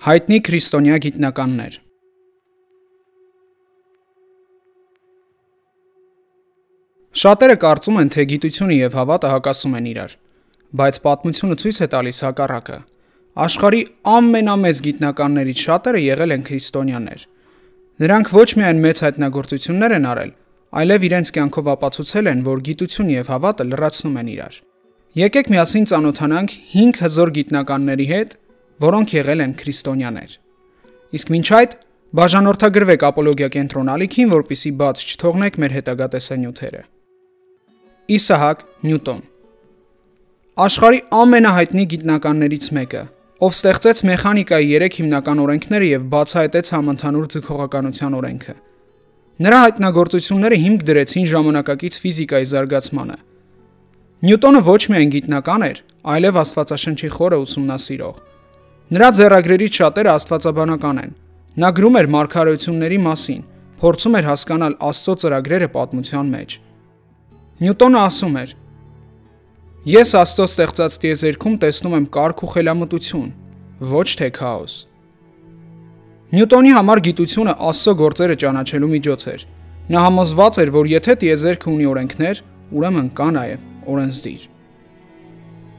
Հայտնի քրիստոնյա գիտնականներ։ Շատերը կարծում են, թե գիտությունը և հավատը հակասում են իրար, բայց պատմությունը ցույց է տալիս հակառակը։ Աշխարհի ամենամեծ գիտնականներից շատերը եղել են քրիստոնյաներ։ Նրանք ոչ միայն մեծ հայտնագործություններ են արել, այլև իրենց կյանքով ապացուցել են, որ գիտություն և հավատը լրացնում են իրար։ Եկեք միասին ծանոթանանք 5 հզոր գիտնականների հետ, որոնք եղել են քրիստոնյաներ։ Իսկ մինչ այդ բաժանորդագրվեք ապոլոգիա կենտրոնալիքին, որպեսզի բաց չթողնեք մեր հետագա տեսանյութերը։ Իսահակ Նյուտոն աշխարհի ամենահայտնի գիտնականներից մեկը, ով ստեղծեց մեխանիկայի 3 հիմնական օրենքները և բացահայտեց համընդհանուր ձգողականության օրենքը։ Նրա հայտնագործությունները հիմք դրեցին ժամանակակից ֆիզիկայի զարգացմանը։ Նյուտոնը ոչ միայն գիտնական էր, այլև Աստվածաշնչի խորը ուսումնասիրող։ Նրա ձեռագրերից շատերը աստվածաբանական են։ Նա գրում էր մարգարեությունների մասին, փորձում էր հասկանալ Աստծո ծրագրերը պատմության մեջ։ Նյուտոնը ասում էր. «Ես Աստծո ստեղծած տիեզերքում տեսնում եմ կարգ ու խելամտություն, ոչ թե քաոս»։ Նյուտոնի համար գիտությունը Աստծո գործերը ճանաչելու միջոց էր։ Նա համոզված էր, որ եթե տիեզերքը ունի օրենքներ, ուրեմն կա նաև օրենսդիր։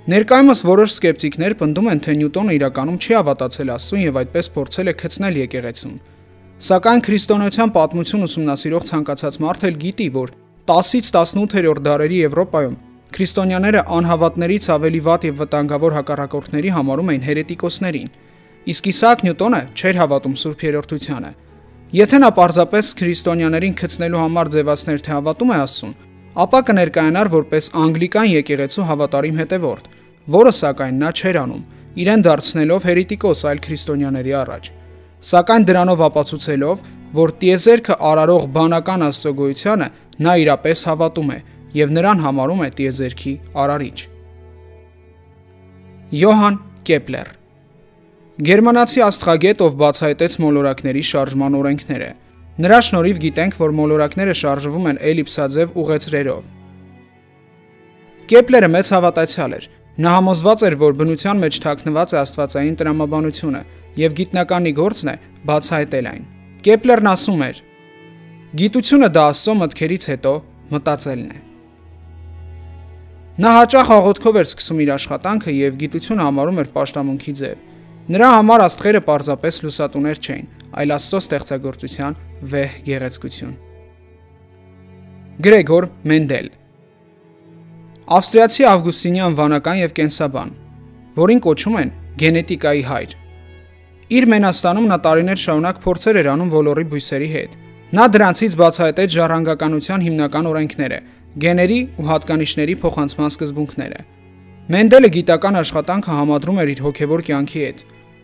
Ներկայումս որոշ սկեպտիկներ պնդում են, թե Նյուտոնը իրականում չի հավատացել Աստծուն և այդպես փորձել է քցնել եկեղեցուն։ Սակայն քրիստոնեության պատմություն ուսումնասիրող ցանկացած մարդ էլ գիտի, որ 10-ից 18-րդ դարերի Եվրոպայում քրիստոնյաները անհավատներից ավելի վատ և վտանգավոր հակառակորդների համարում էին հերետիկոսներին, իսկ Իսահակ Նյուտոնը չէր հավատում Սուրբ Երրորդությանը։ Եթե նա պարզապես քրիստոնյաներին քցնելու համար ձևացներ, թե հավատում է Աստծուն, ապա կներկայանար որպես անգլիկան եկեղեցու հավատարիմ հետևորդ, որը սակայն նա չէր անում, իրեն դարձնելով հերետիկոս այլ քրիստոնյաների առաջ։ Սակայն դրանով ապացուցելով, որ տիեզերքը արարող բանական Աստծո գոյությանը նա իրապես հավատում է և նրան համարում է տիեզերքի արարիչ։ Յոհան Կեպլեր գերմանացի աստղագետ, ով բացահայտեց մոլորակների շարժման օրենքները։ Նրա շնորհիվ գիտենք, որ մոլորակները շարժվում են էլիպսաձև ուղեծրերով։ Կեպլերը մեծ հավատացյալ էր։ Նա համոզված էր, որ բնության մեջ թաքնված է աստվածային տրամաբանությունը, և գիտնականի գործն է բացահայտել այն։ Կեպլերն ասում էր. «Գիտությունը դա Աստծո մտքերից հետո մտածելն է»։ Նա հաճախ աղոթքով էր սկսում իր աշխատանքը և գիտությունը համարում էր պաշտամունքի ձև։ Նրա համար աստղերը պարզապես լուսատուներ չէին, այլ Աստծո ստեղծագործության վեհ գեղեցկություն։ Գրեգոր Մենդել ավստրիացի ավգուստինյան վանական և կենսաբան, որին կոչում են գենետիկայի հայր։ Իր Մենաստանում նա տարիներ շարունակ փորձեր էր անում ոլորի բույսերի հետ։ Նա դրանցից բացահայտեց ժառանգականության հիմնական օրենքները, գեների ու հատկանիշների փոխանցման սկզբունքները։ Մենդելը գիտական աշխատանքը համադրում էր իր հոգևոր կյանքի հետ։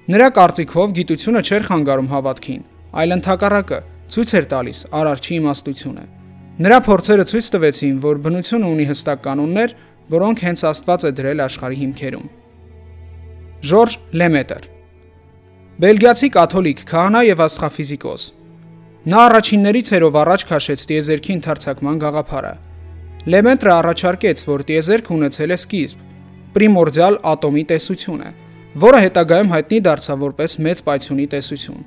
Նրա կարծիքով գիտությունը չէր խանգարում հավատքին, այլ ընդհակառակը ցույց էր տալիս արարչի իմաստությունը։ Նրա փորձերը ցույց տվեցին, որ բնությունը ունի հստակ կանոններ, որոնք հենց Աստված է դրել աշխարհի հիմքերում։ Ժորժ Լեմետր բելգիացի կաթոլիկ քահանա և աստղաֆիզիկոս։ Նա առաջիններից էր, ով առաջ քաշեց տիեզերքի ընդարձակման գաղափարը։ Լեմետրը առաջարկեց, որ տիեզերքը ունեցել է սկիզբ, պրիմորդիալ ատոմի տեսությունը, որը հետագայում հայտնի դարձավ որպես մեծ պայթյունի տեսություն։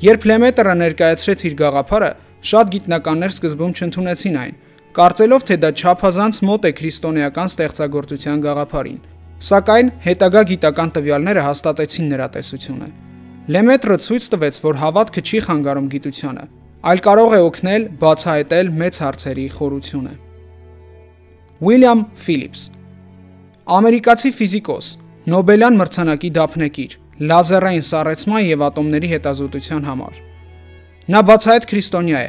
Երբ Լեմետրը ներկայացրեց իր գաղափարը, շատ գիտնականներ սկզբում չընդունեցին այն, կարծելով, թե դա չափազանց մոտ է քրիստոնեական ստեղծագործության գաղափարին։ Սակայն հետագա գիտական տվյալները հաստատեցին նրա տեսությունը։ Լեմետրը ցույց տվեց, որ հավատքը չի խանգարում գիտությանը, այլ կարող է օգնել բացահայտել մեծ հարցերի խորությունը։ Ուիլյամ Ֆիլիպս ամերիկացի ֆիզիկոս, Նոբելյան մրցանակի դափնեկիր, լազերային սառեցման և ատոմների հետազոտության համար։ Նա բացահայտ քրիստոնյա է։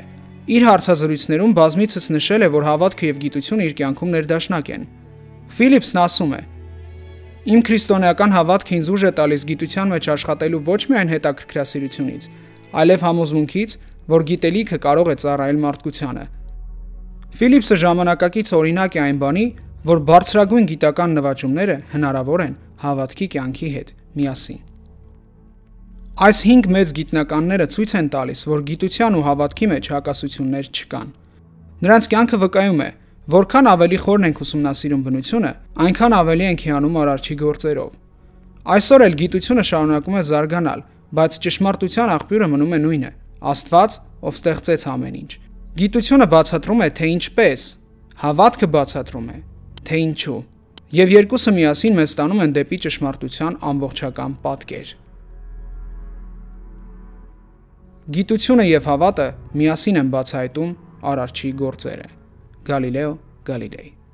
Իր հարցազրույցներում բազմիցս նշել է, որ հավատքը և գիտությունը իր կյանքում ներդաշնակ են։ Ֆիլիպսն ասում է. «Իմ քրիստոնեական հավատքը ինձ ուժ է տալիս գիտության մեջ աշխատելու ոչ միայն հետաքրքրասիրությունից, այլև համոզմունքից, որ գիտելիքը կարող է ծառայել մարդկությանը»։ Ֆիլիպսը ժամանակակից օրինակ է այն բանի, որ բարձրագույն գիտական նվաճումները հնարավոր են հավատքի կյանքի հետ միասին։ Այս 5 մեծ գիտնականները ցույց են տալիս, որ գիտության ու հավատքի մեջ հակասություններ չկան։ Նրանց կյանքը վկայում է, որքան ավելի խորն ենք ուսումնասիրում բնությունը, այնքան ավելի ենք հիանում արարչի գործերով։ Այսօր էլ գիտությունը շարունակում է զարգանալ, Բայց ճշմարտության աղբյուրը մնում է նույնը՝ Աստված, ով ստեղծեց ամեն ինչ։ Գիտությունը բացատրում է, թե ինչպես, հավատքը բացատրում է, թե ինչու։ Եվ երկուսը միասին մեզ տանում են դեպի ճշմարտության ամբողջական պատկեր։ Գիտությունը և հավատը միասին են բացահայտում Արարչի գործերը։ Գալիլեո Գալիլեյ